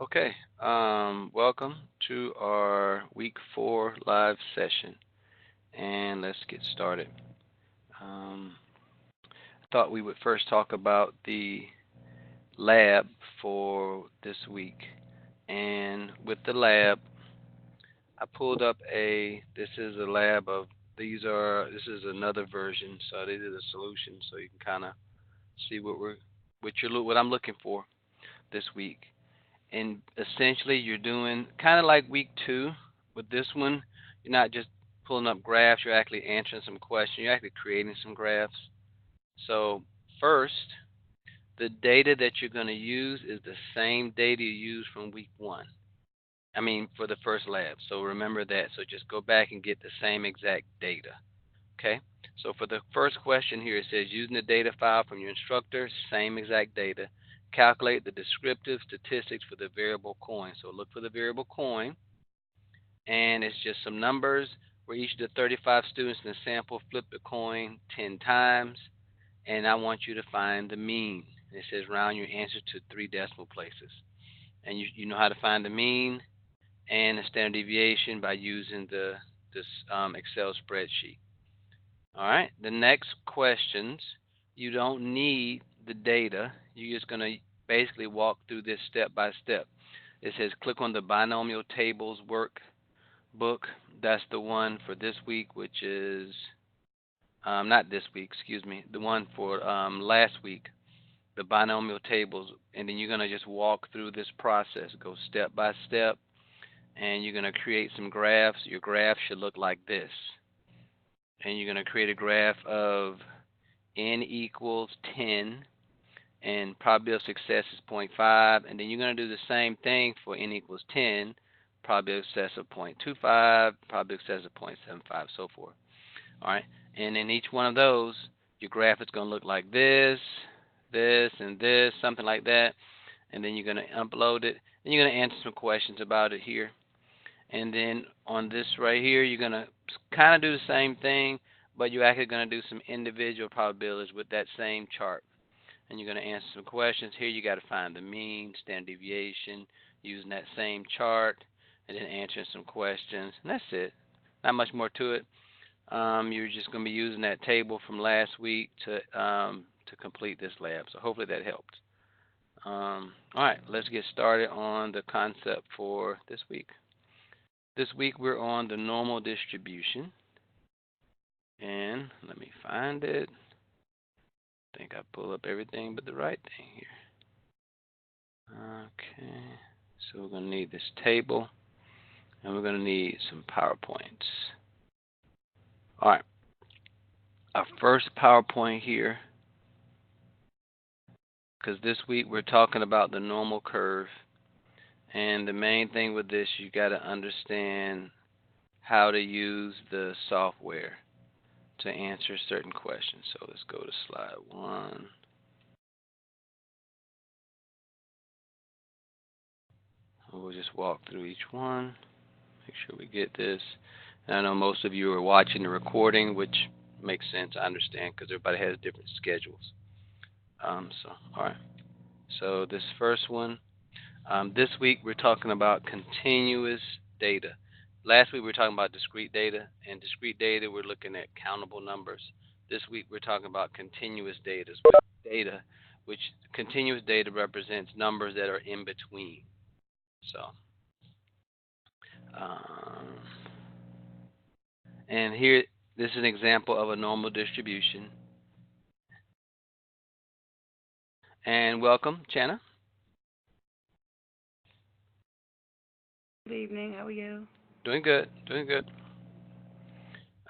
Okay, welcome to our week 4 live session, and let's get started. I thought we would first talk about the lab for this week, and with the lab, I pulled up this is a lab of, this is another version, so these are the solutions, so you can kind of see what I'm looking for this week. And essentially you're doing kind of like week 2. With this one, you're not just pulling up graphs, you're actually answering some questions, you're actually creating some graphs. So first, the data that you're going to use is the same data you used from week 1. I mean, for the first lab. So remember that. So just go back and get the same exact data. Okay? So for the first question here, it says using the data file from your instructor, same exact data. Calculate the descriptive statistics for the variable coin. So look for the variable coin, and it's just some numbers where each of the 35 students in the sample flip the coin 10 times, and I want you to find the mean. It says round your answer to 3 decimal places. And you know how to find the mean and the standard deviation by using this Excel spreadsheet. All right. The next questions, you don't need the data. You're just going to basically walk through this step by step. It says click on the binomial tables workbook. That's the one for this week, which is not this week, excuse me, the one for last week, the binomial tables. And then you're going to just walk through this process, go step by step, and you're going to create some graphs. Your graph should look like this. And you're going to create a graph of n equals 10 and probability of success is 0.5, and then you're going to do the same thing for n equals 10, probability of success of 0.25, probability of success of 0.75, so forth. All right, and in each one of those, your graph is going to look like this, and this, something like that, and then you're going to upload it, and you're going to answer some questions about it here. And then on this right here, you're going to kind of do the same thing, but you're actually going to do some individual probabilities with that same chart. And you're going to answer some questions. Here you got to find the mean, standard deviation, using that same chart, and then answering some questions. And that's it. Not much more to it. You're just going to be using that table from last week to complete this lab. So hopefully that helped. All right, let's get started on the concept for this week. This week we're on the normal distribution. And let me find it. I think I pull up everything but the right thing here. Okay, so we're going to need this table, and we're going to need some PowerPoints. All right, our first PowerPoint here, because this week we're talking about the normal curve, and the main thing with this, you got to understand how to use the software to answer certain questions. So let's go to slide 1. We'll just walk through each one, make sure we get this. And I know most of you are watching the recording, which makes sense. I understand because everybody has different schedules. All right. So this first one, this week we're talking about continuous data. Last week we were talking about discrete data, and discrete data we're looking at countable numbers. This week we're talking about continuous data, which continuous data represents numbers that are in between. So, and here, this is an example of a normal distribution. And welcome, Chana. Good evening. How are you? Doing good, doing good.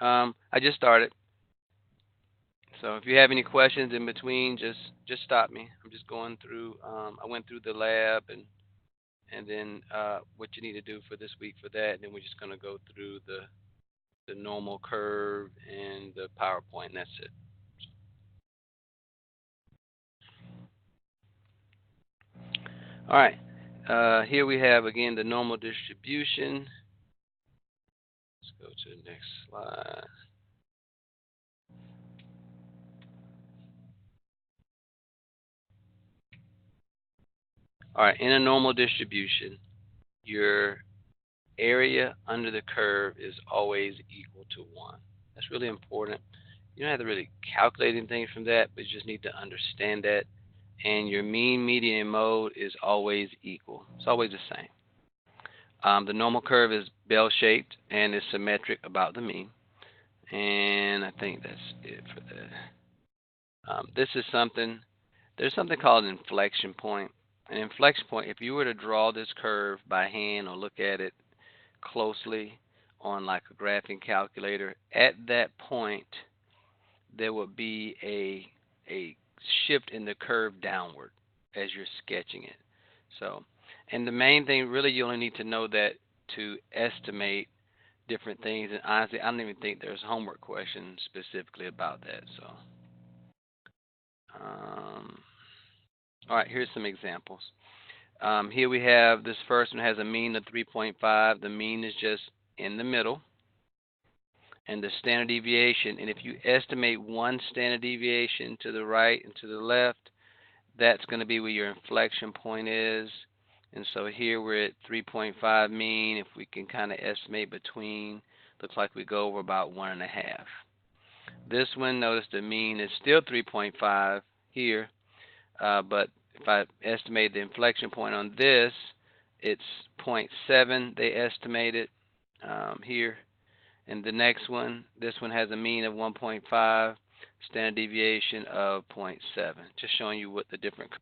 I just started, so if you have any questions in between, just stop me. I'm just going through. I went through the lab and then what you need to do for this week for that, and then we're just going to go through the normal curve and the PowerPoint, and that's it. All right. Here we have again the normal distribution. Let's go to the next slide. All right, in a normal distribution, your area under the curve is always equal to 1. That's really important. You don't have to really calculate anything from that, but you just need to understand that. And your mean, median, and mode is always equal. It's always the same. The normal curve is bell-shaped and is symmetric about the mean. And I think that's it for that. This is something, there's something called an inflection point. An inflection point, if you were to draw this curve by hand or look at it closely on like a graphing calculator, at that point there would be a shift in the curve downward as you're sketching it. So, and the main thing really you only need to know that to estimate different things. And honestly, I don't even think there's homework questions specifically about that. So, um, all right, here's some examples. Here we have this first one has a mean of 3.5. The mean is just in the middle, and the standard deviation. And if you estimate one standard deviation to the right and to the left, that's going to be where your inflection point is. And so here we're at 3.5 mean. If we can kind of estimate between, looks like we go over about 1.5. This one, notice the mean is still 3.5 here, but if I estimate the inflection point on this, it's 0.7 they estimated here. And the next one, this one has a mean of 1.5, standard deviation of 0.7, just showing you what the different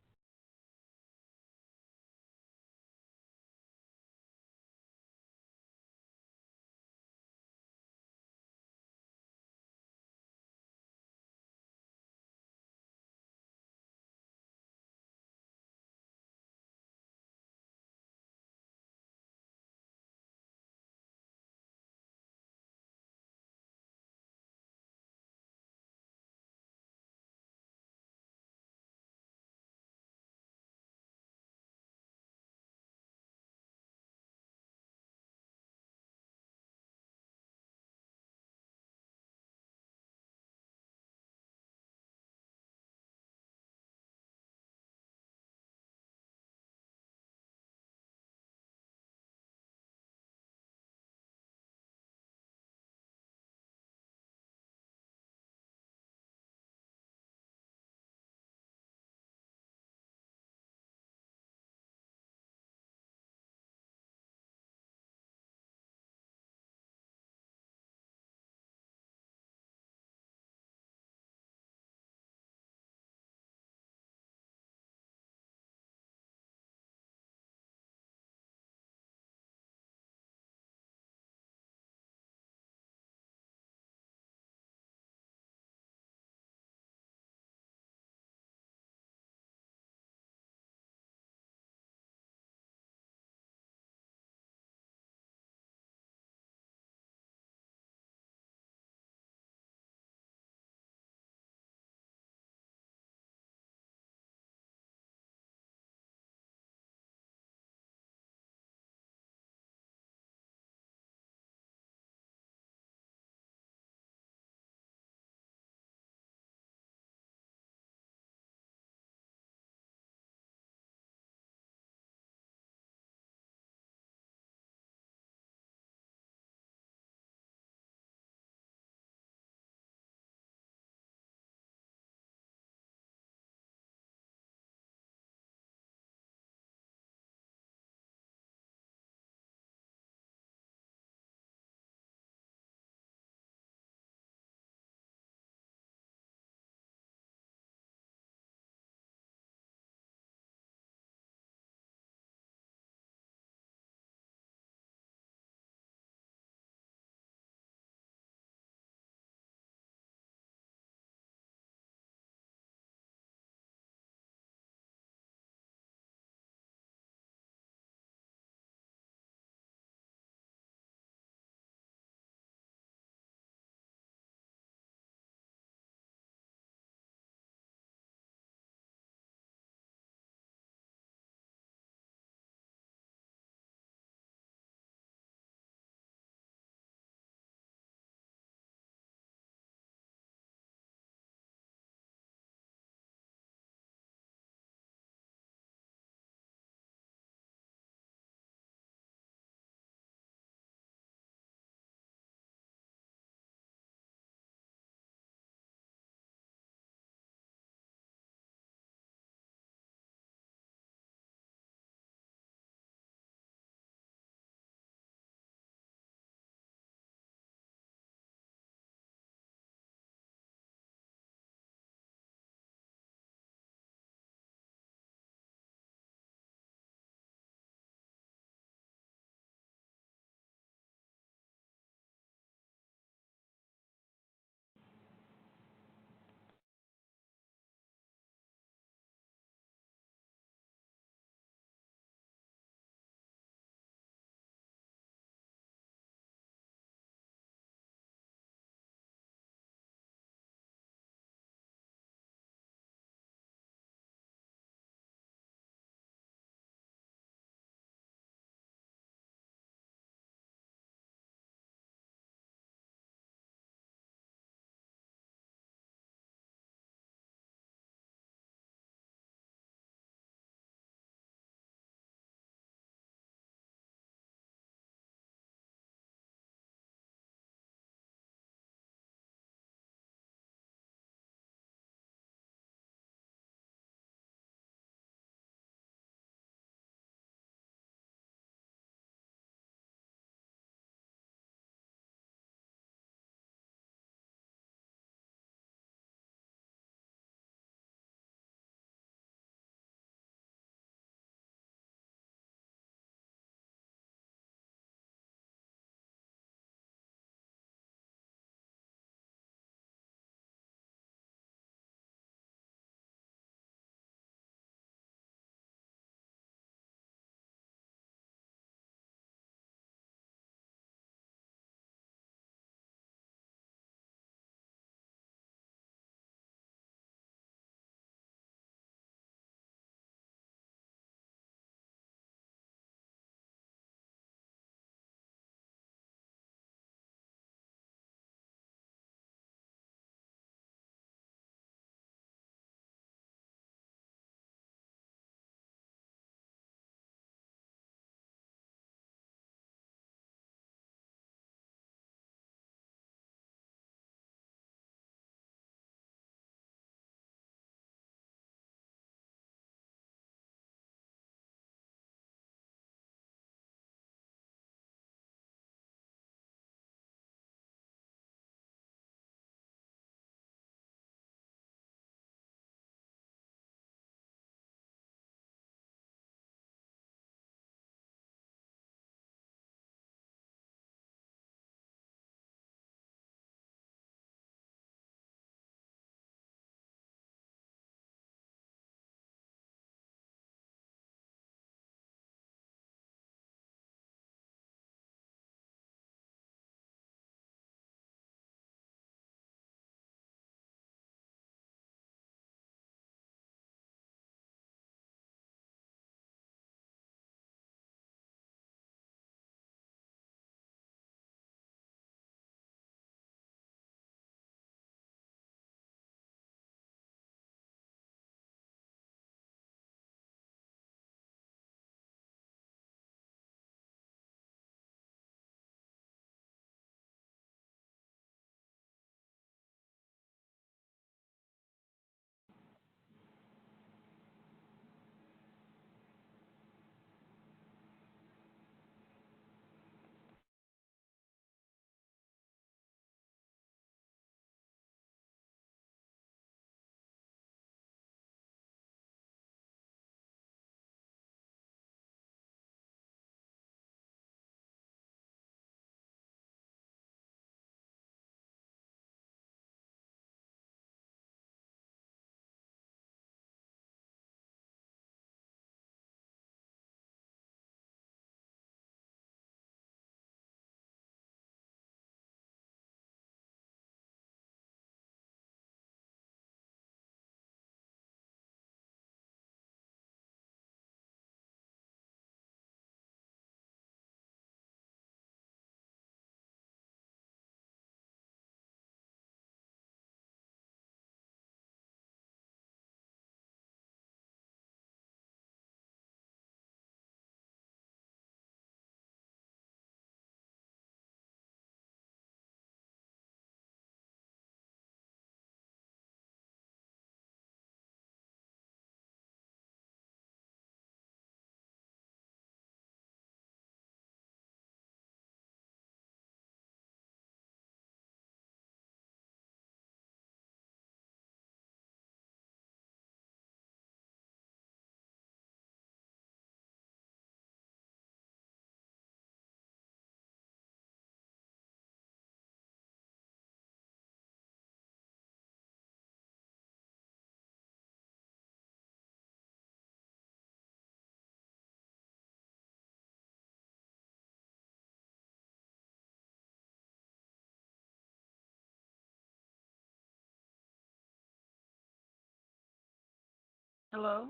Hello,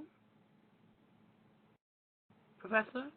Professor?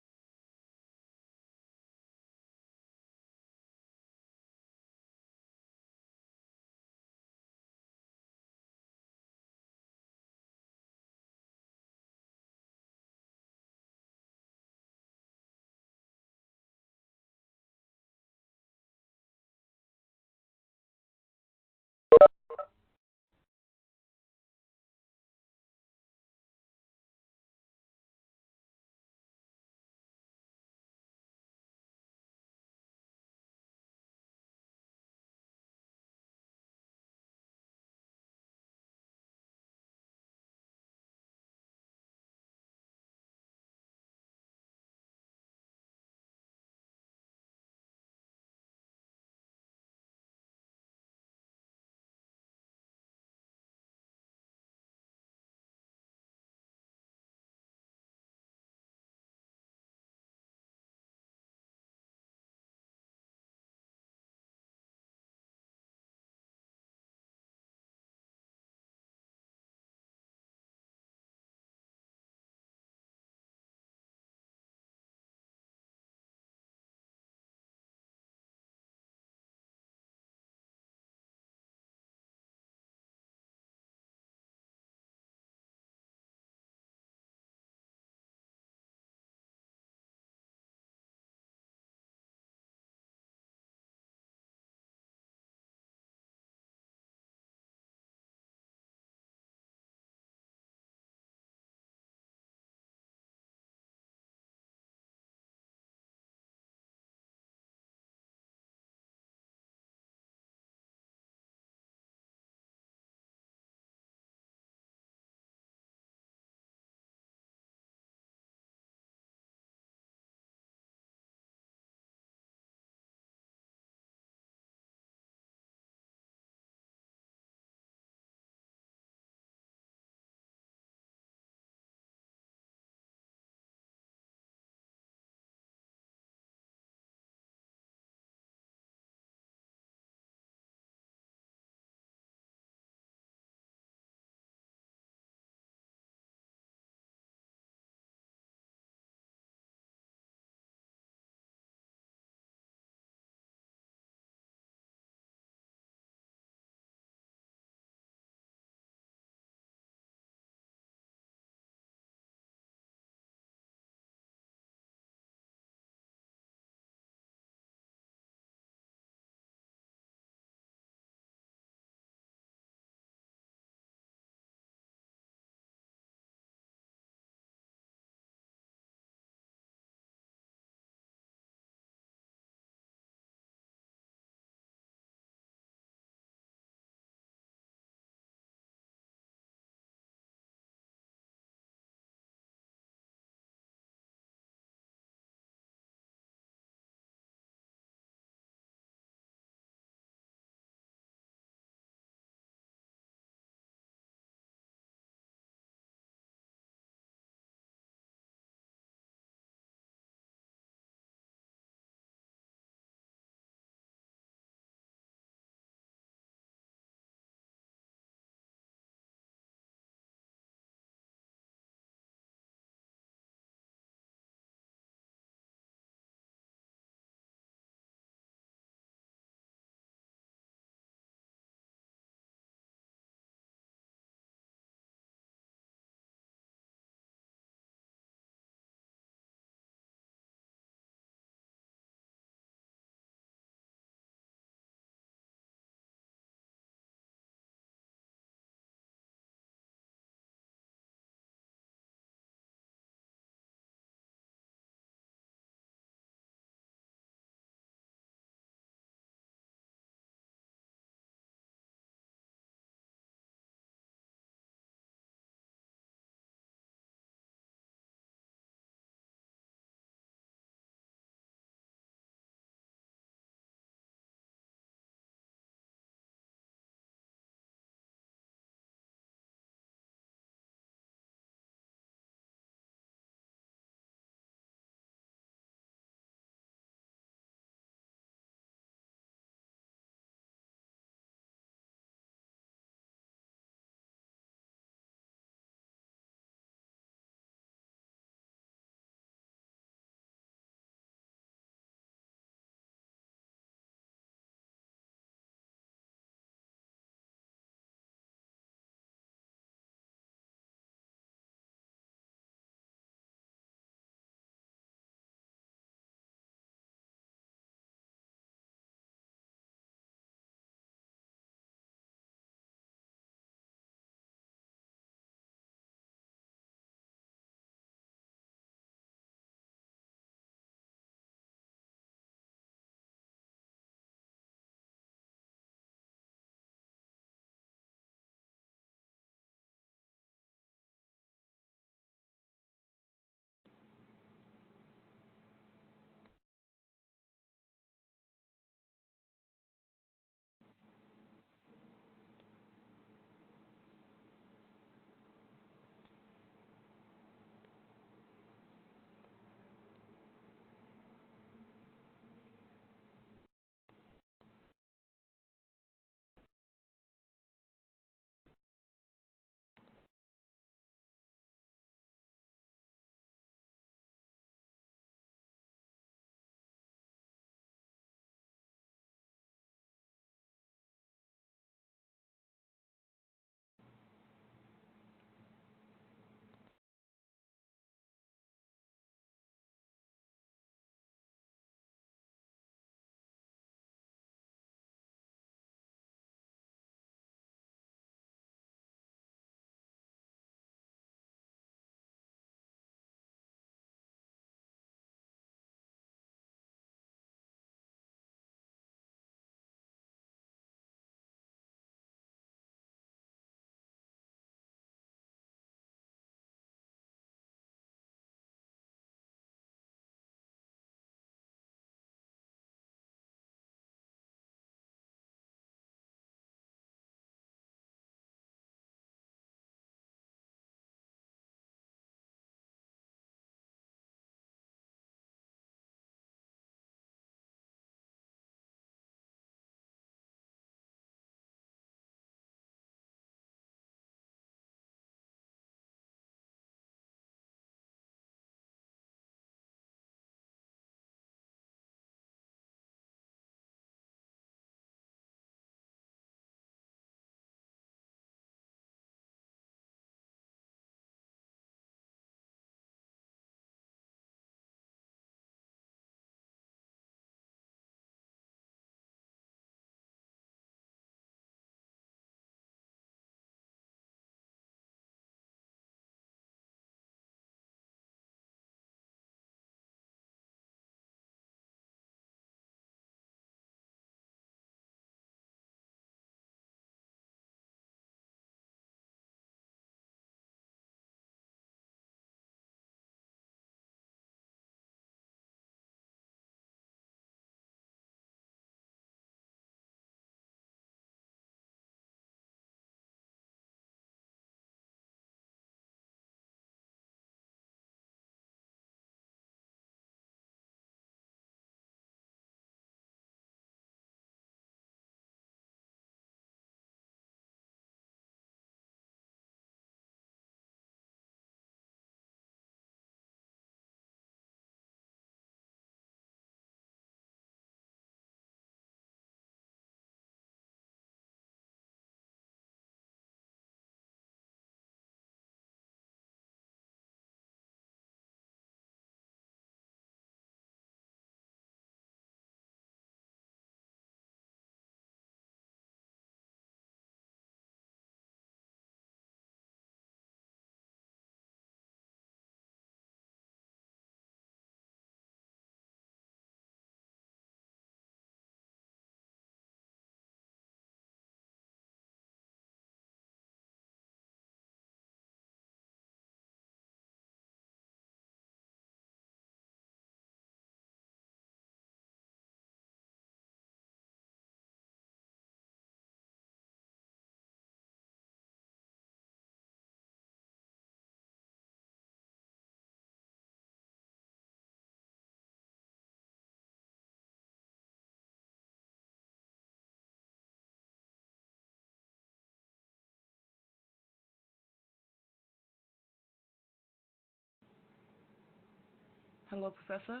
Hello, Professor.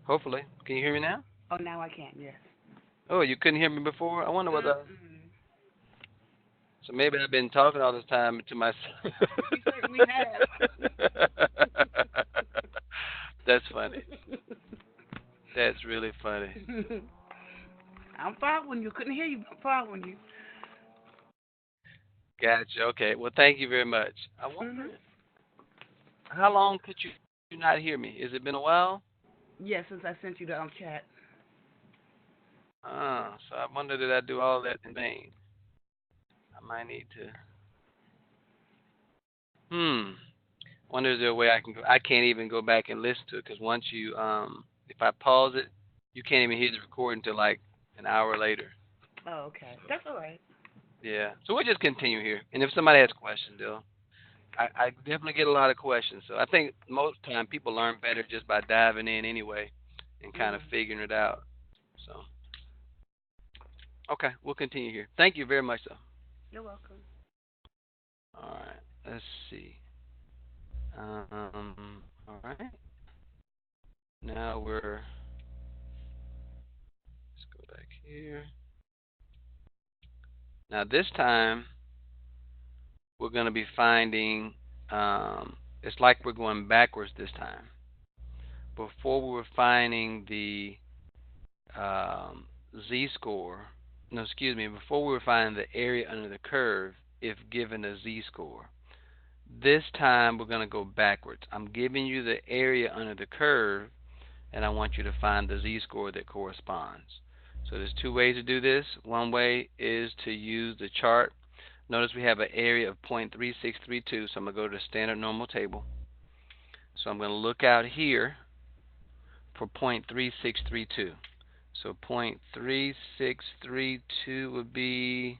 Hopefully. Can you hear me now? Oh, now I can. Yes. Oh, you couldn't hear me before? I wonder what the. Mm-mm. So maybe I've been talking all this time to myself. You certainly have. That's funny. That's really funny. I'm following you. Couldn't hear you. I'm following you. Gotcha. Okay. Well, thank you very much. I Mhm. wonder how long could you not hear me? Has it been a while? Yes, since I sent you the chat. So I wonder did I do all that in vain? I might need to. Hmm. Wonder is there a way I can go? I can't even go back and listen to it because once you if I pause it, you can't even hear the recording until like an hour later. Oh, okay. So That's all right. yeah. So we'll just continue here. And if somebody has questions, they'll. I definitely get a lot of questions. So I think most time people learn better just by diving in anyway, and kind of Mhm. figuring it out. So okay, we'll continue here. Thank you very much, though. You're welcome. All right. Let's see. All right. Now let's go back here. Now this time we're going to be finding. It's like we're going backwards this time. Before we were finding the z-score. No, excuse me. Before we were finding the area under the curve if given a z-score. This time we're going to go backwards. I'm giving you the area under the curve, and I want you to find the z-score that corresponds. So there's two ways to do this. One way is to use the chart. Notice we have an area of 0.3632, so I'm going to go to the standard normal table. So I'm going to look out here for 0.3632. So 0.3632 would be,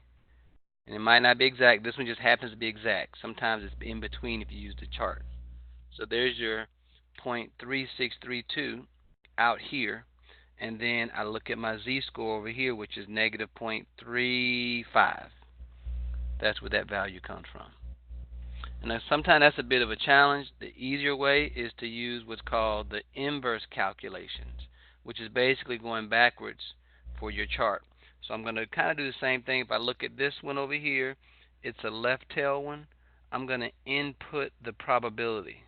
and it might not be exact. This one just happens to be exact. Sometimes it's in between if you use the chart. So there's your 0.3632 out here. And then I look at my z-score over here, which is negative 0.35. That's where that value comes from. And sometimes that's a bit of a challenge. The easier way is to use what's called the inverse calculations, which is basically going backwards for your chart. So I'm going to kind of do the same thing. If I look at this one over here, it's a left tail one. I'm going to input the probability.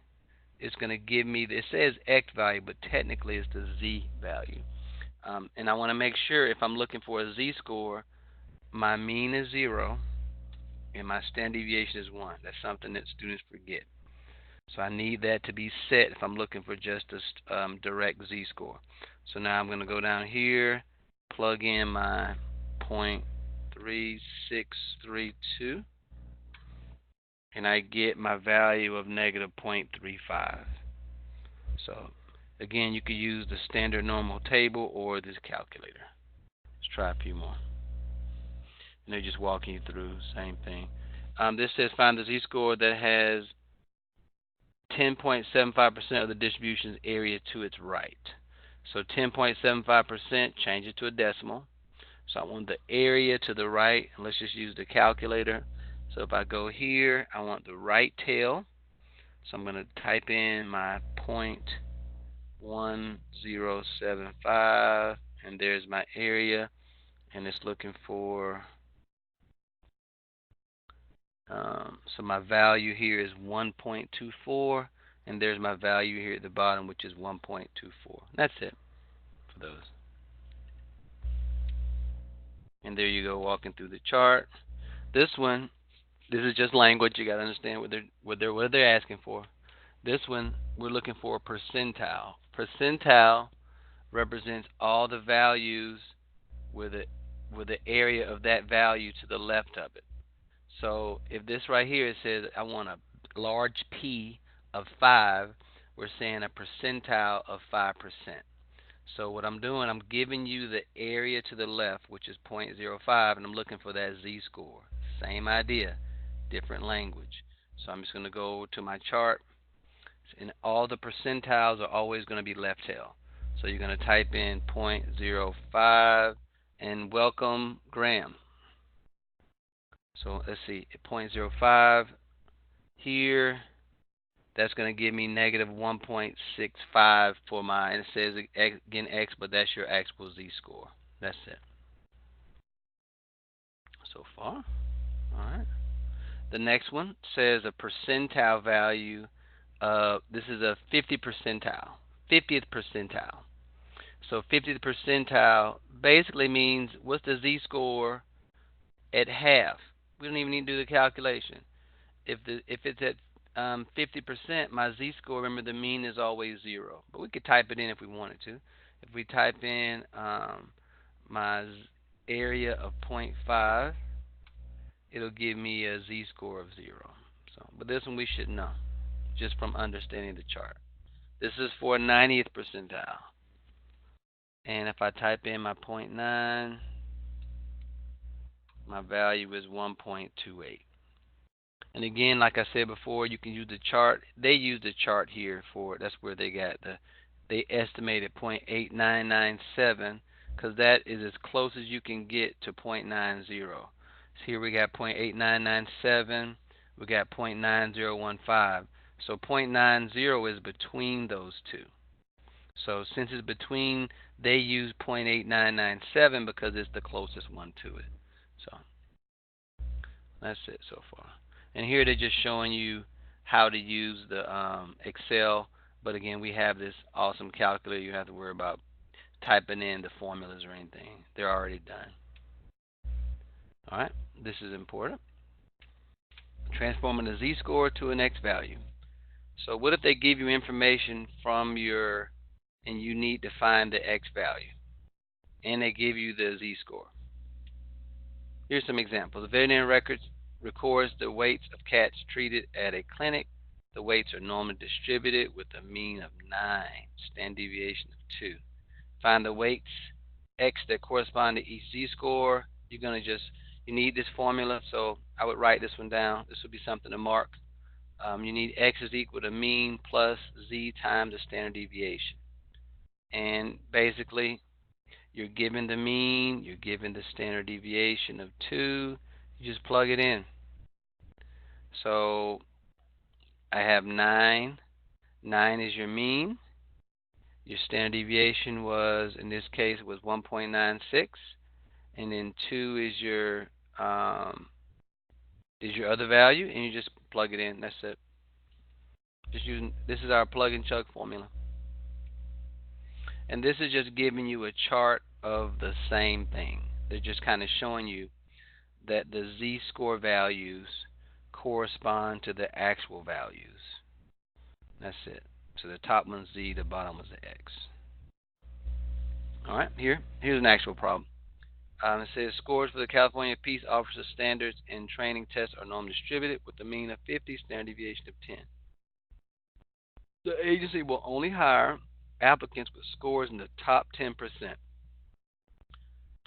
It's going to give me, it says X value, but technically it's the Z value. And I want to make sure if I'm looking for a Z score, my mean is 0 and my standard deviation is 1. That's something that students forget. So I need that to be set if I'm looking for just a direct z-score. So now I'm going to go down here, plug in my 0.3632, and I get my value of negative 0.35. So again, you could use the standard normal table or this calculator. Let's try a few more. And they're just walking you through the same thing. This says find the z-score that has 10.75% of the distribution's area to its right. So 10.75%, change it to a decimal. So I want the area to the right, and let's just use the calculator. So if I go here, I want the right tail. So I'm going to type in my 0.1075, and there's my area, and it's looking for, so my value here is 1.24, and there's my value here at the bottom, which is 1.24. That's it for those. And there you go, walking through the chart. This one, this is just language. You got to understand what they're asking for. This one, we're looking for a percentile. Percentile represents all the values with it with the area of that value to the left of it. So if this right here it says I want a large P of 5, we're saying a percentile of 5%. So what I'm doing, I'm giving you the area to the left, which is 0.05, and I'm looking for that z-score. Same idea, different language. So I'm just going to go to my chart, and all the percentiles are always going to be left tail. So you're going to type in 0.05, and welcome Graham. So let's see, 0.05 here, that's going to give me negative 1.65 for my, and it says again X, but that's your actual Z-score. That's it so far. All right. The next one says a percentile value. This is a 50 percentile, 50th percentile. So 50th percentile basically means what's the Z-score at half. We don't even need to do the calculation. If it's at 50%, my z-score, remember the mean is always 0. But we could type it in if we wanted to. If we type in my area of zero point 0.5, it'll give me a z-score of 0. So, but this one we should know just from understanding the chart. This is for 90th percentile. And if I type in my zero point 0.9, my value is 1.28. And again, like I said before, you can use the chart. They use the chart here for it. That's where they got they estimated 0.8997 because that is as close as you can get to 0.90. So here we got 0.8997. We got 0.9015. So 0.90 is between those two. So since it's between, they use 0.8997 because it's the closest one to it. So that's it so far. And here they're just showing you how to use the Excel. But again, we have this awesome calculator. You don't have to worry about typing in the formulas or anything. They're already done. All right, this is important. Transforming the z-score to an x value. So what if they give you information from your, and you need to find the x value, and they give you the z-score? Here's some examples. The veterinary records records the weights of cats treated at a clinic. The weights are normally distributed with a mean of 9, standard deviation of 2. Find the weights X that correspond to each Z-score. You're going to you need this formula, so I would write this one down. This would be something to mark. You need X is equal to mean plus Z times the standard deviation. And basically, you're given the mean, you're given the standard deviation of 2, you just plug it in. So I have 9. 9 is your mean. Your standard deviation was, in this case, was 1.96, and then 2 is your other value, and you just plug it in. That's it. Just using, this is our plug and chug formula. And this is just giving you a chart of the same thing. They're just kind of showing you that the z-score values correspond to the actual values. That's it. So the top one's z, the bottom one's the x. All right, here's an actual problem. It says scores for the California Peace Officer Standards and Training Tests are normally distributed with a mean of 50, standard deviation of 10. The agency will only hire applicants with scores in the top 10%.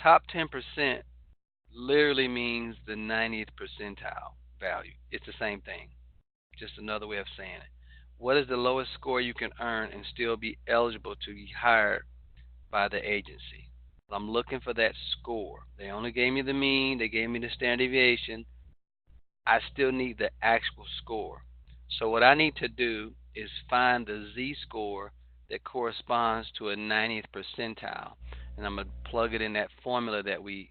Top 10% literally means the 90th percentile value. It's the same thing, just another way of saying it. What is the lowest score you can earn and still be eligible to be hired by the agency? I'm looking for that score. They only gave me the mean, they gave me the standard deviation. I still need the actual score. So what I need to do is find the z-score that corresponds to a 90th percentile. and I'm gonna plug it in that formula that we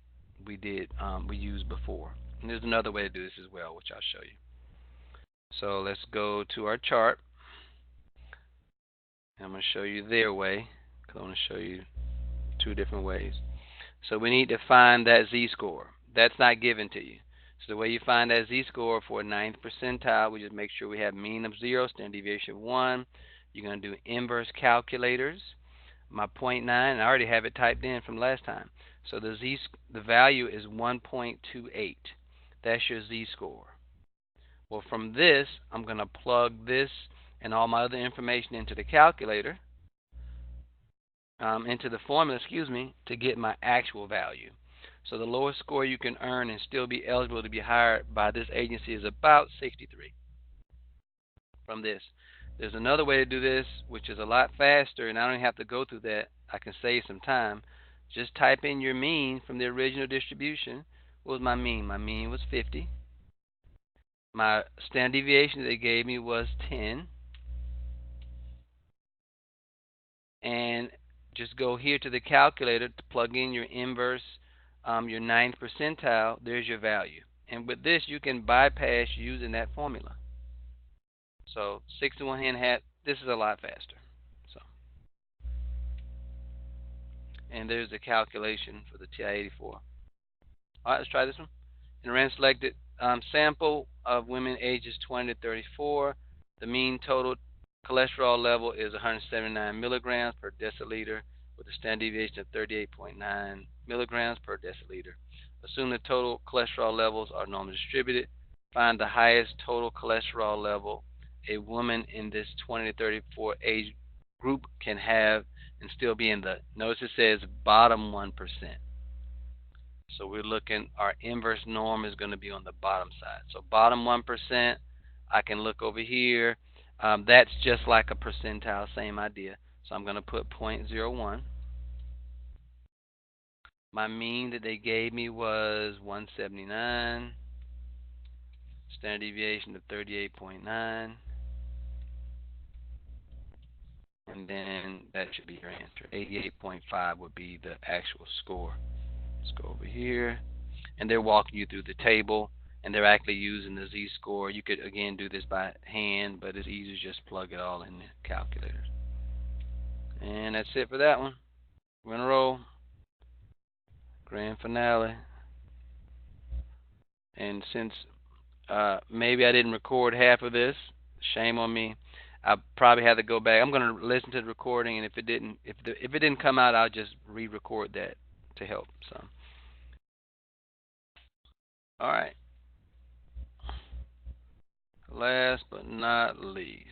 used before. And there's another way to do this as well, which I'll show you. So let's go to our chart. And I'm going to show you their way, because I want to show you two different ways. So we need to find that z-score. That's not given to you. So the way you find that z-score for a ninth percentile, we just make sure we have mean of 0, standard deviation of 1. You're going to do inverse calculators. My 0.9, I already have it typed in from last time. So the value is 1.28. That's your z-score. Well, from this, I'm going to plug this and all my other information into the calculator, into the formula, to get my actual value. So the lowest score you can earn and still be eligible to be hired by this agency is about 63 from this. There's another way to do this, which is a lot faster, and I don't even have to go through that. I can save some time. Just type in your mean from the original distribution. What was my mean? My mean was 50. My standard deviation they gave me was 10. And just go here to the calculator to plug in your inverse, your ninth percentile. There's your value. And with this, you can bypass using that formula. So 61 hand hat, this is a lot faster. So, and there's the calculation for the TI-84. All right, let's try this one. In a random selected sample of women ages 20 to 34, the mean total cholesterol level is 179 milligrams per deciliter with a standard deviation of 38.9 milligrams per deciliter. Assume the total cholesterol levels are normally distributed. Find the highest total cholesterol level a woman in this 20 to 34 age group can have and still be in the, notice it says bottom 1%. So we're looking, our inverse norm is going to be on the bottom side. So bottom 1%, I can look over here. That's just like a percentile, same idea. So I'm going to put 0.01. My mean that they gave me was 179. Standard deviation of 38.9. And then that should be your answer. 88.5 would be the actual score. Let's go over here. And they're walking you through the table, and they're actually using the z-score. You could again do this by hand, but it's easy to just plug it all in the calculator. And that's it for that one. We're gonna roll. Grand finale. And since maybe I didn't record half of this, shame on me. I probably have to go back. I'm gonna listen to the recording, and if it didn't come out, I'll just re-record that to help. So, all right. Last but not least,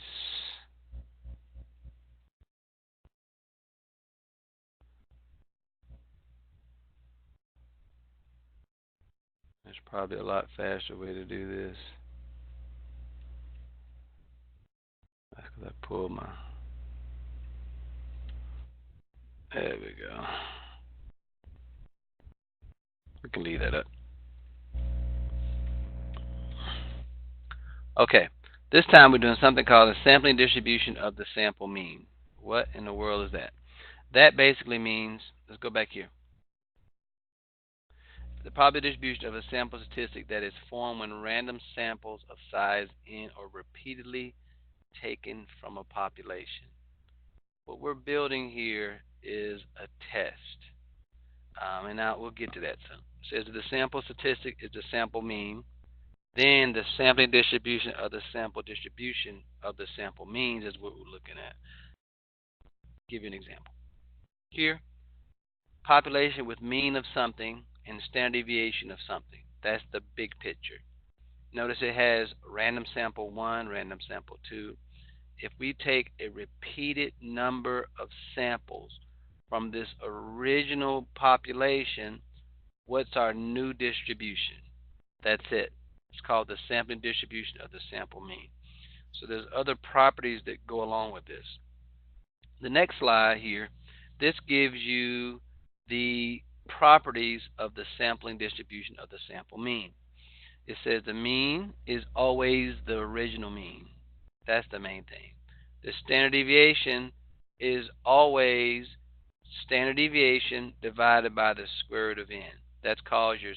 there's probably a lot faster way to do this. That's because I pulled my. There we go. We can leave that up. Okay. This time we're doing something called a sampling distribution of the sample mean. What in the world is that? That basically means, let's go back here. The probability distribution of a sample statistic that is formed when random samples of size n are repeatedly taken from a population. What we're building here is a test. And now we'll get to that soon. It says that the sample statistic is the sample mean. Then the sampling distribution of the sample distribution of the sample means is what we're looking at. Give you an example. Here, population with mean of something and standard deviation of something. That's the big picture. Notice it has random sample 1, random sample 2. If we take a repeated number of samples from this original population, what's our new distribution? That's it. It's called the sampling distribution of the sample mean. So there's other properties that go along with this. The next slide here, this gives you the properties of the sampling distribution of the sample mean. It says the mean is always the original mean. That's the main thing. The standard deviation is always standard deviation divided by the square root of n. That's called your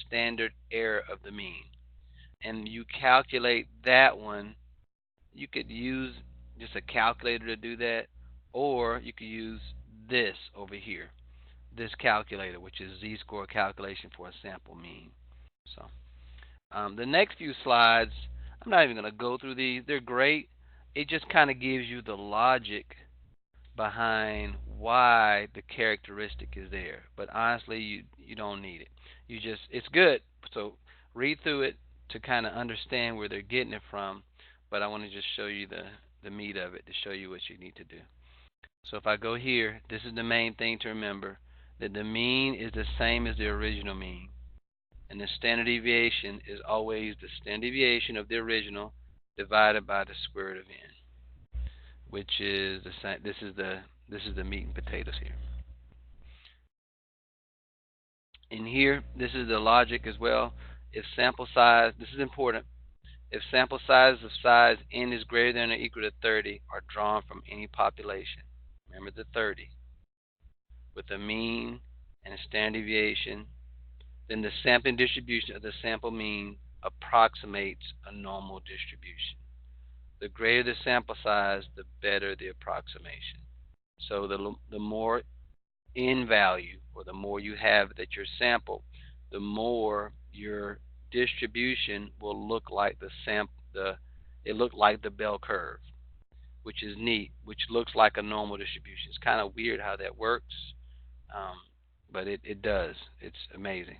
standard error of the mean. And you calculate that one. You could use just a calculator to do that, or you could use this over here, this calculator, which is z-score calculation for a sample mean. So the next few slides, I'm not even going to go through these. They're great. It just kind of gives you the logic behind why the characteristic is there. But honestly, you don't need it. It's good. So read through it to kind of understand where they're getting it from. But I want to just show you the meat of it to show you what you need to do. So if I go here, this is the main thing to remember, that the mean is the same as the original mean. And the standard deviation is always the standard deviation of the original divided by the square root of n, which is the same. This is the meat and potatoes here. In here, this is the logic as well. If sample size, this is important. If sample size of size n is greater than or equal to 30 are drawn from any population, remember the 30, with a mean and a standard deviation, then the sampling distribution of the sample mean approximates a normal distribution. The greater the sample size, the better the approximation. So the more n value, or the more you have that your sample, the more your distribution will look like it look like the bell curve, which is neat, which looks like a normal distribution. It's kind of weird how that works, um, but it does. It's amazing.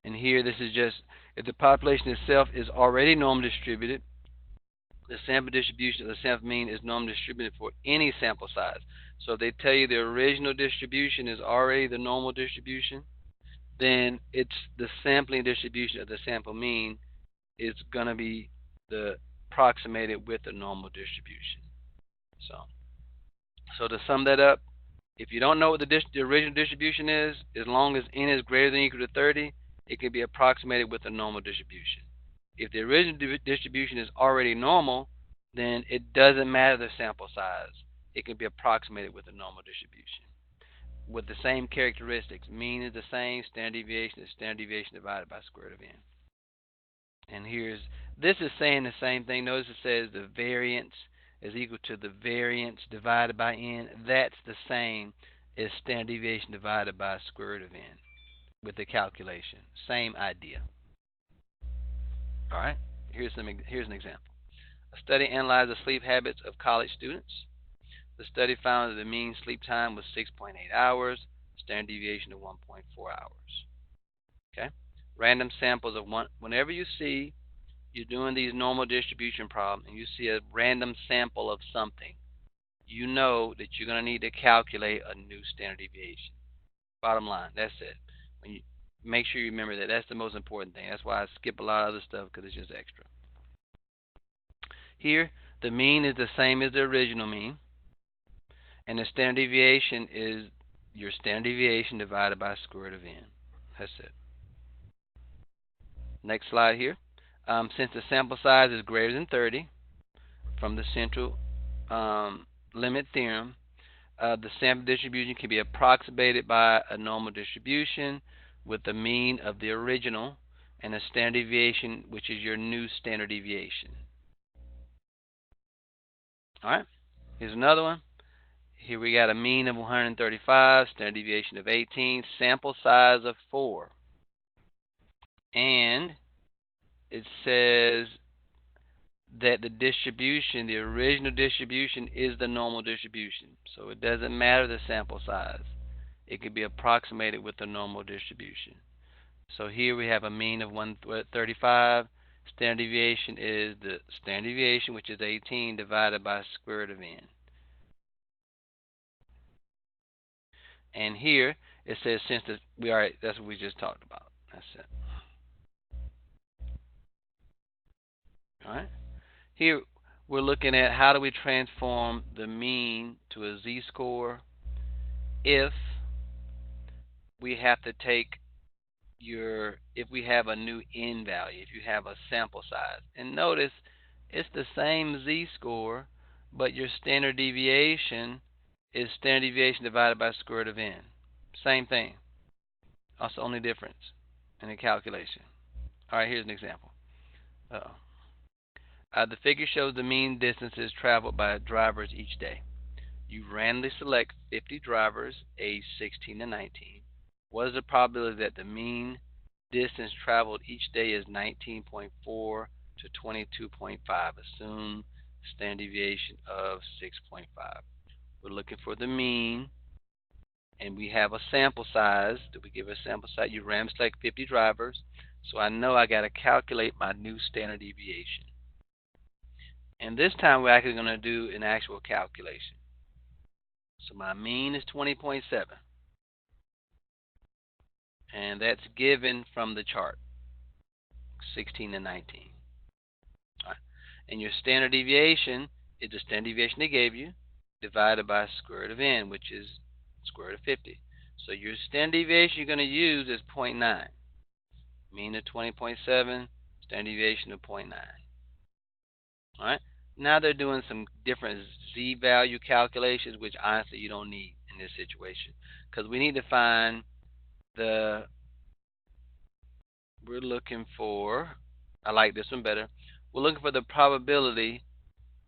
And here, this is just if the population itself is already normally distributed, the sample distribution of the sample mean is normally distributed for any sample size. So if they tell you the original distribution is already the normal distribution, then it's the sampling distribution of the sample mean is going to be the approximated with the normal distribution. So, so to sum that up, if you don't know what the original distribution is, as long as n is greater than or equal to 30, it can be approximated with a normal distribution. If the original distribution is already normal, then it doesn't matter the sample size. It can be approximated with a normal distribution with the same characteristics. Mean is the same. Standard deviation is standard deviation divided by square root of n. And this is saying the same thing. Notice it says the variance is equal to the variance divided by n. That's the same as standard deviation divided by square root of n with the calculation. Same idea. All right. Here's an example. A study analyzed the sleep habits of college students. The study found that the mean sleep time was 6.8 hours, standard deviation of 1.4 hours. Okay. Random samples of one. Whenever you see you're doing these normal distribution problems and you see a random sample of something, you know that you're going to need to calculate a new standard deviation. Bottom line, that's it. When you make sure you remember that. That's the most important thing. That's why I skip a lot of other stuff, because it's just extra. Here, the mean is the same as the original mean, and the standard deviation is your standard deviation divided by square root of n. That's it. Next slide here. Since the sample size is greater than 30 from the central limit theorem, the sample distribution can be approximated by a normal distribution with the mean of the original and a standard deviation, which is your new standard deviation. All right, here's another one. Here we got a mean of 135, standard deviation of 18, sample size of 4. And it says that the original distribution is the normal distribution. So it doesn't matter the sample size. It can be approximated with the normal distribution. So here we have a mean of 135. Standard deviation is the standard deviation, which is 18, divided by square root of n. And here it says that's what we just talked about. That's it. All right. Here we're looking at how do we transform the mean to a z-score if we have to take if we have a new n value, if you have a sample size. And notice it's the same z-score, but your standard deviation is standard deviation divided by square root of n. Same thing. That's the only difference in the calculation. All right, here's an example. Uh-oh. The figure shows the mean distances traveled by drivers each day. You randomly select 50 drivers aged 16 to 19. What is the probability that the mean distance traveled each day is 19.4 to 22.5? Assume standard deviation of 6.5. We're looking for the mean, and we have a sample size. Do we give a sample size? You random select 50 drivers, so I know I got to calculate my new standard deviation. And this time we're actually going to do an actual calculation. So my mean is 20.7, and that's given from the chart, 16 to 19. All right. And your standard deviation is the standard deviation they gave you divided by square root of n, which is square root of 50. So your standard deviation you're going to use is 0.9. Mean of 20.7, standard deviation of 0.9. All right. Now they're doing some different z-value calculations, which honestly you don't need in this situation, because we need to find the, we're looking for, I like this one better. We're looking for the probability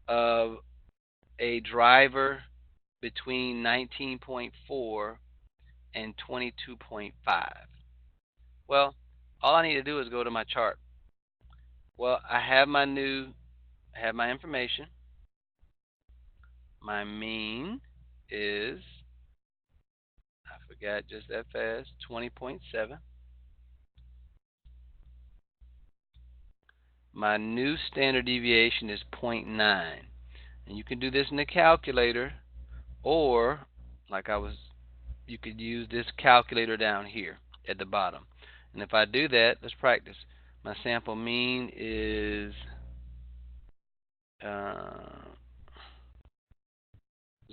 of a driver between 19.4 and 22.5. Well, all I need to do is go to my chart. Well, I have my information. My mean is, I forgot just that fast, 20.7. My new standard deviation is 0.9. And you can do this in the calculator, or like you could use this calculator down here at the bottom. And if I do that, let's practice. My sample mean is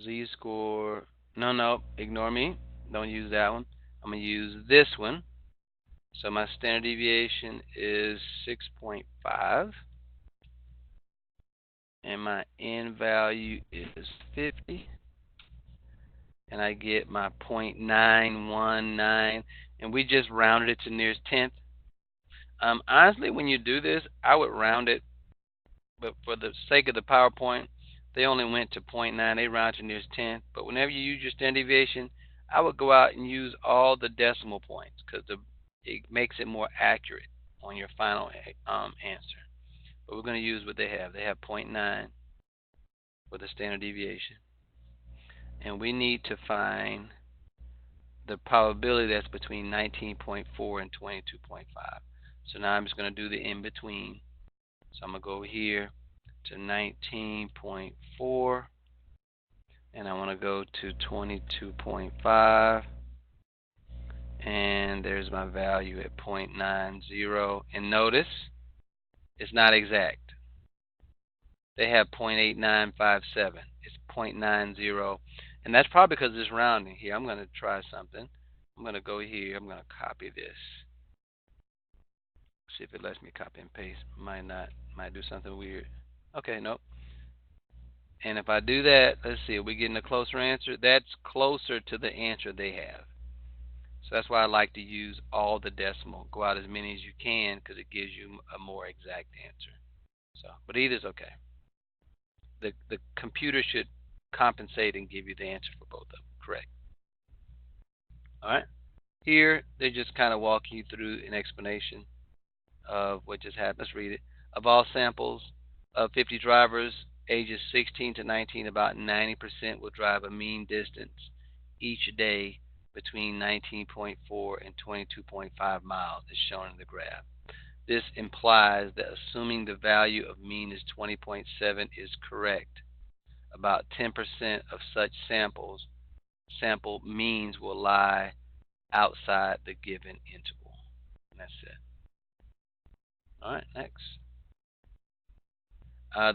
z-score. No, ignore me. Don't use that one. I'm going to use this one. So my standard deviation is 6.5, and my n value is 50, and I get my 0.919, and we just rounded it to nearest tenth. Honestly, when you do this, I would round it, but for the sake of the PowerPoint, they only went to 0.9. They round to nearest tenth. But whenever you use your standard deviation, I would go out and use all the decimal points, because it makes it more accurate on your final answer. But we're going to use what they have. They have 0.9 for the standard deviation. And we need to find the probability that's between 19.4 and 22.5. So now I'm just going to do the in between. So I'm going to go here to 19.4, and I want to go to 22.5, and there's my value at 0.90. And notice it's not exact. They have 0.8957. It's 0.90, and that's probably because it's rounding here. I'm going to try something. I'm going to go here. I'm going to copy this. See if it lets me copy and paste. Might not. Might do something weird. Okay, nope. And if I do that, let's see, are we getting a closer answer? That's closer to the answer they have. So that's why I like to use all the decimal. Go out as many as you can, because it gives you a more exact answer. So, but either's okay. The computer should compensate and give you the answer for both of them. Correct. All right. Here, they're just kind of walking you through an explanation of what just happened. Let's read it. Of all samples of 50 drivers ages 16 to 19, about 90% will drive a mean distance each day between 19.4 and 22.5 miles, as shown in the graph. This implies that assuming the value of mean is 20.7 is correct, about 10% of such sample means will lie outside the given interval. And that's it. All right, next.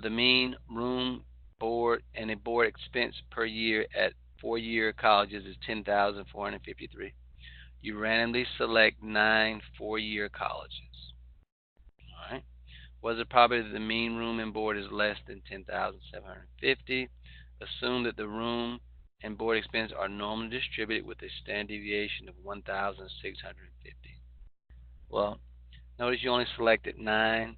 The mean room, board, and a board expense per year at four-year colleges is $10,453. You randomly select 9 four-year colleges. All right. Was it probably that the mean room and board is less than $10,750? Assume that the room and board expenses are normally distributed with a standard deviation of 1,650. Well, notice you only selected 9.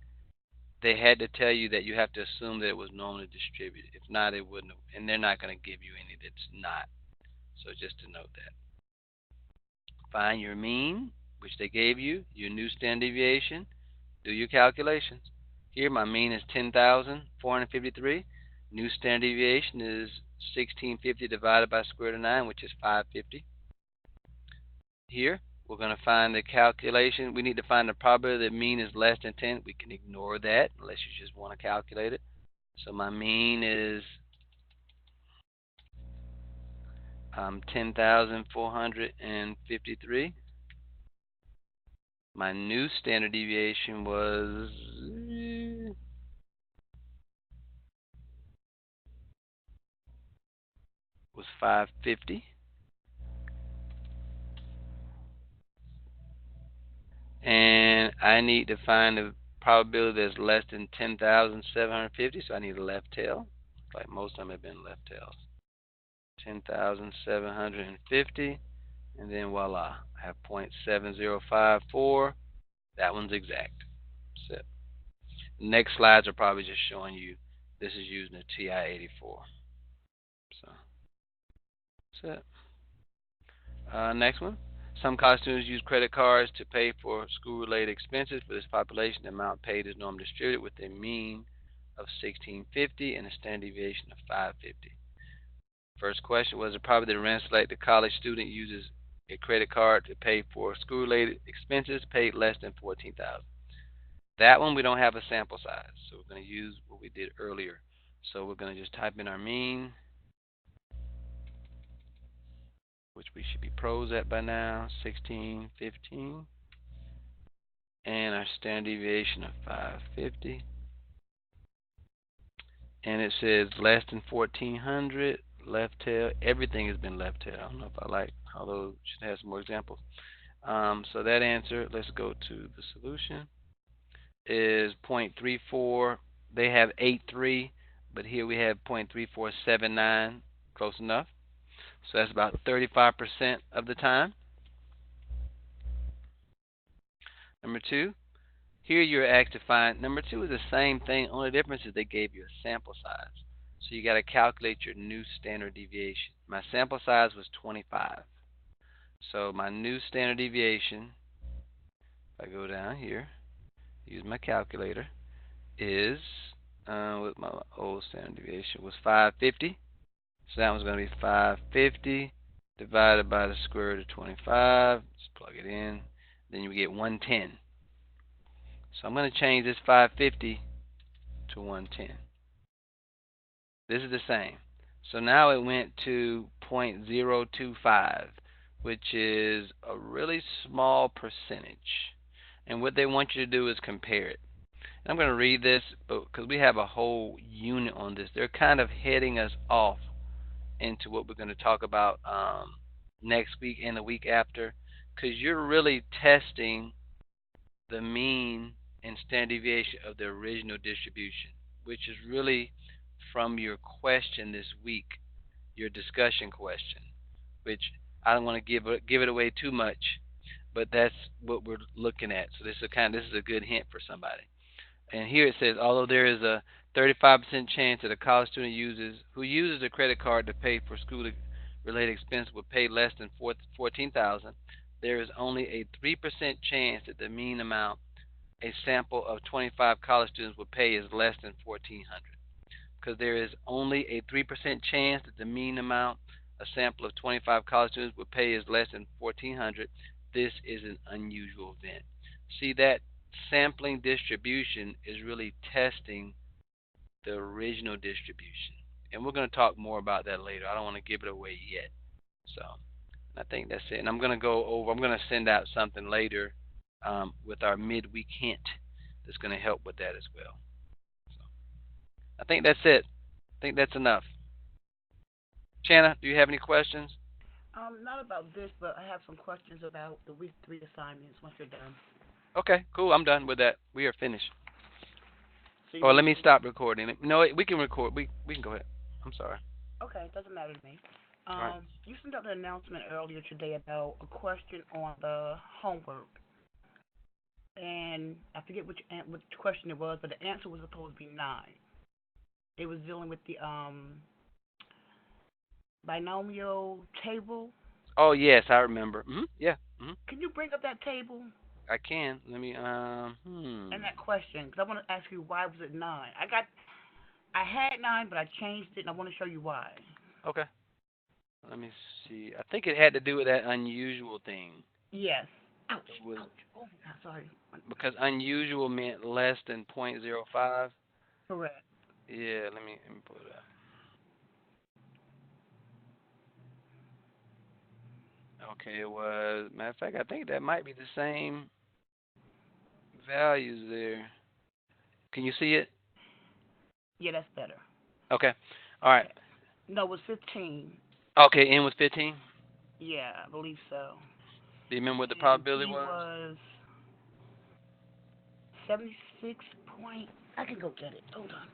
They had to tell you that you have to assume that it was normally distributed. If not, it wouldn't have, and they're not going to give you any that's not. So just to note that. Find your mean, which they gave you, your new standard deviation. Do your calculations. Here, my mean is 10,453. New standard deviation is 1650 divided by square root of 9, which is 550. Here, we're going to find the calculation. We need to find the probability that mean is less than 10. We can ignore that unless you just want to calculate it. So my mean is 10,453. My new standard deviation was 550. And I need to find the probability that's less than 10,750, so I need a left tail. Like most of them have been left tails. 10,750, and then voila, I have 0.7054. That one's exact. That's it. Next slides are probably just showing you this is using a TI-84. So that's it. Next one. Some college students use credit cards to pay for school-related expenses. For this population, the amount paid is normally distributed with a mean of 1650 and a standard deviation of 550. First question was, the probability that rent select the college student uses a credit card to pay for school-related expenses paid less than 14,000. That one we don't have a sample size, so we're going to use what we did earlier. So we're going to just type in our mean, which we should be pros at by now, 1615, and our standard deviation of 550. And it says less than 1400, left tail. Everything has been left tail. I don't know if I like how those should have some more examples. So that answer, let's go to the solution, is 0.34. They have 83, but here we have 0.3479. Close enough. So that's about 35% of the time. Number 2, here you're asked to find, number 2 is the same thing, only difference is they gave you a sample size. So you got to calculate your new standard deviation. My sample size was 25. So my new standard deviation, if I go down here, use my calculator, is, with my old standard deviation, was 550. So that one's going to be 550 divided by the square root of 25. Just plug it in. Then you get 110. So I'm going to change this 550 to 110. This is the same. So now it went to 0.025, which is a really small percentage. And what they want you to do is compare it. And I'm going to read this because we have a whole unit on this. They're kind of heading us off into what we're going to talk about next week and the week after, because you're really testing the mean and standard deviation of the original distribution, which is really from your question this week, your discussion question, which I don't want to give it away too much, but that's what we're looking at. So this is a good hint for somebody. And here it says, although there is a 35% chance that a college student who uses a credit card to pay for school-related expenses will pay less than 14,000, there is only a 3% chance that the mean amount a sample of 25 college students will pay is less than 1,400. Because there is only a 3% chance that the mean amount a sample of 25 college students will pay is less than 1,400. This is an unusual event. See, that sampling distribution is really testing the original distribution. And we're going to talk more about that later. I don't want to give it away yet. So I think that's it. And I'm going to send out something later with our midweek hint that's going to help with that as well. So I think that's it. I think that's enough. Shanna, do you have any questions? Not about this, but I have some questions about the week 3 assignments once you're done. Okay, cool. I'm done with that. We are finished. So Or let me stop recording. No, we can record. We can go ahead. I'm sorry. Okay, it doesn't matter to me. All right. You sent out an announcement earlier today about a question on the homework, and I forget which question it was, but the answer was supposed to be nine. It was dealing with the binomial table. Oh yes, I remember. Yeah. Can you bring up that table I can. Let me. and that question? Because I want to ask you why was it nine? I had nine, but I changed it, and I want to show you why. Okay. Let me see. I think it had to do with that unusual thing. Yes. Ouch. It was Ouch. Oh, sorry. because unusual meant less than point zero 0.05. Correct. Yeah. Let me pull it up. Okay. It was. Matter of fact, I think that might be the same values there. Can you see it? Yeah, that's better. Okay. All right. Okay. No, it was 15. Okay. N was 15. Yeah, I believe so. Do you remember what the And probability E was? was 76 point. I can go get it. Hold on.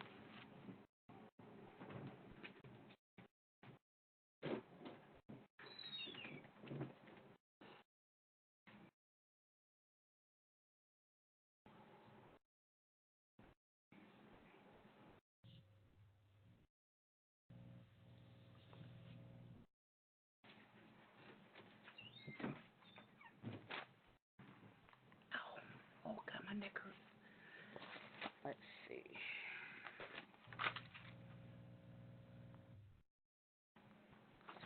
Oh, God, my neck hurts. Let's see.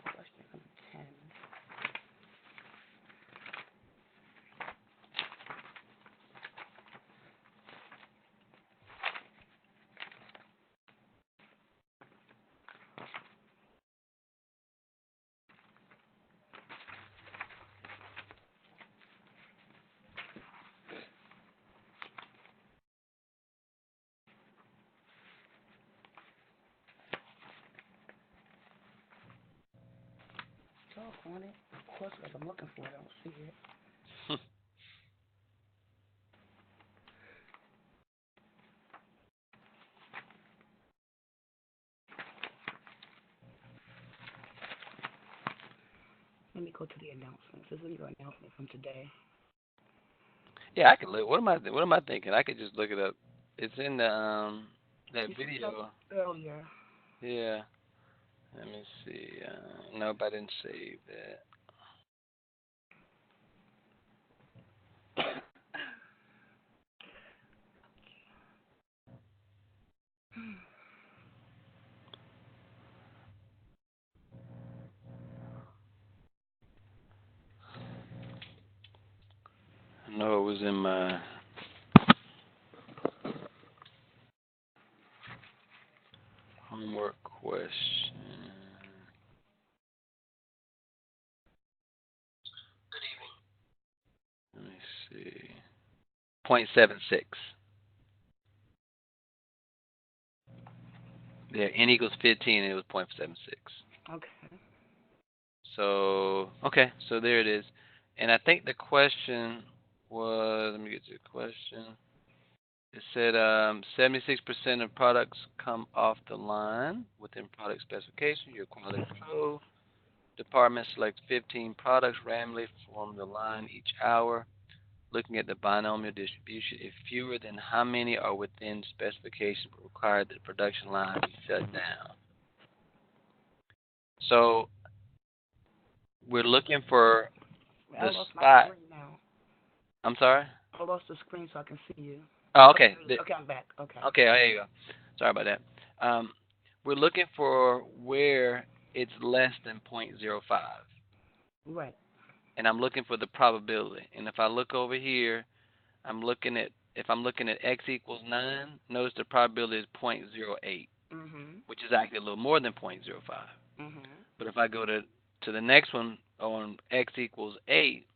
Question number 10. Talk on it. Of course, as I'm looking for it, I don't see it. Let me go to the announcements. This is your announcement from today. Yeah, I can look. What am I thinking? I could just look it up. It's in the that You sent it out video. earlier. Yeah. Let me see. Nope, I didn't save that. I know it was in my homework question. Let me see. 0.76. Yeah, n equals 15, and it was 0.76. Okay. So okay, so there it is. And I think the question was. Let me get to the question. It said 76% of products come off the line within product specification. Your quality control department selects 15 products randomly from the line each hour. Looking at the binomial distribution, if fewer than how many are within specification required that the production line be shut down. So we're looking for I the lost my spot. screen now. I'm sorry. I lost the screen so I can see you. Oh, Okay, okay. okay, I'm back. Okay. Okay, oh, there you go. Sorry about that. We're looking for where it's less than point zero 0.05, Right. and I'm looking for the probability. And if I look over here, if I'm looking at x equals 9, notice the probability is point zero 0.08, Mhm. which is actually a little more than point zero 0.05. Mhm. But if I go to the next one on x equals 8,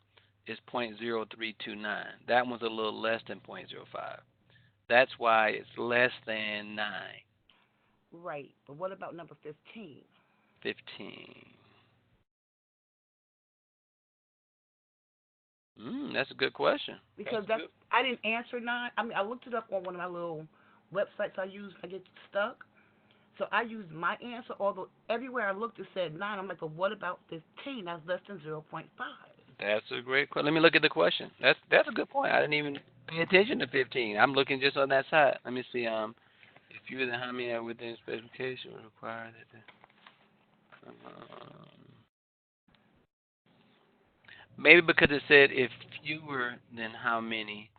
it's point zero 0.0329. That one's a little less than point zero 0.05. That's why it's less than 9. Right. But what about number 15? 15. That's a good question. Because that's I didn't answer nine. I mean, I looked it up on one of my little websites I use. I get stuck. So I used my answer, although everywhere I looked it said 9. I'm like, but what about 15? That's less than 0.5. That's a great question. Let me look at the question. That's a good point. I didn't even pay attention to 15. I'm looking just on that side. Let me see. If fewer than how many are within specification would require that. Maybe because it said if fewer than how many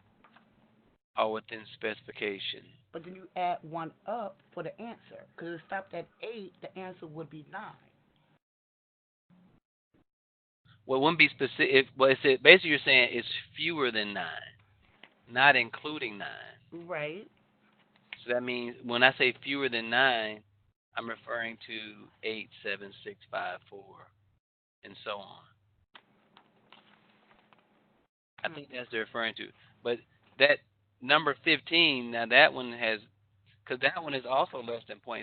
are within specification. But then you add 1 up for the answer. Because if it stopped at 8, the answer would be 9. Well, it wouldn't be specific. Well, it said basically you're saying it's fewer than 9, not including 9. Right. So that means when I say fewer than 9, I'm referring to 8, 7, 6, 5, 4, and so on. I think that's what they're referring to. But that number 15, now that one has, because that one is also less than .05.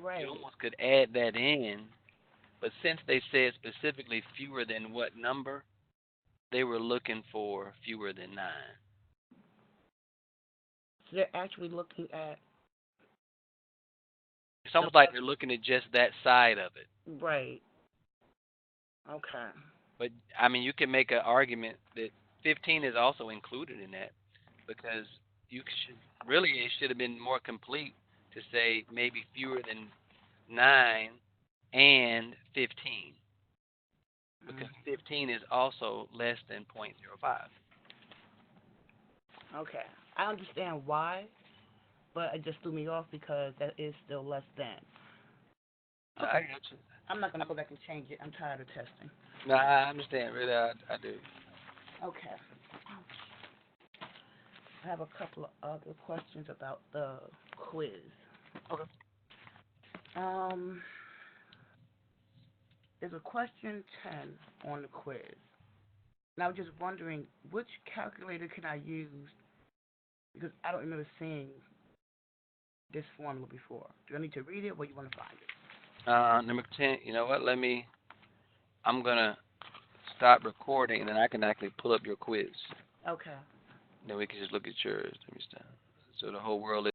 Right. You almost could add that in, but since they said specifically fewer than what number, they were looking for fewer than 9. So they're actually looking at. It's almost like they're looking at just that side of it. Right. Okay. But I mean, you can make an argument that 15 is also included in that because you should really it should have been more complete to say maybe fewer than 9 and 15 because 15 is also less than .05. Okay. I understand why, but it just threw me off because that is still less than. Okay. I got you. I'm not gonna go back and change it. I'm tired of testing. No, I understand. Really, I do. Okay. I have a couple of other questions about the quiz. Okay. Um, there's a question 10 on the quiz. And I was just wondering which calculator can I use because I don't remember seeing this formula before. Do I need to read it or you want to find it? Number 10. You know what? I'm gonna stop recording and then I can actually pull up your quiz. Okay. Then we can just look at yours. Let me stop. So the whole world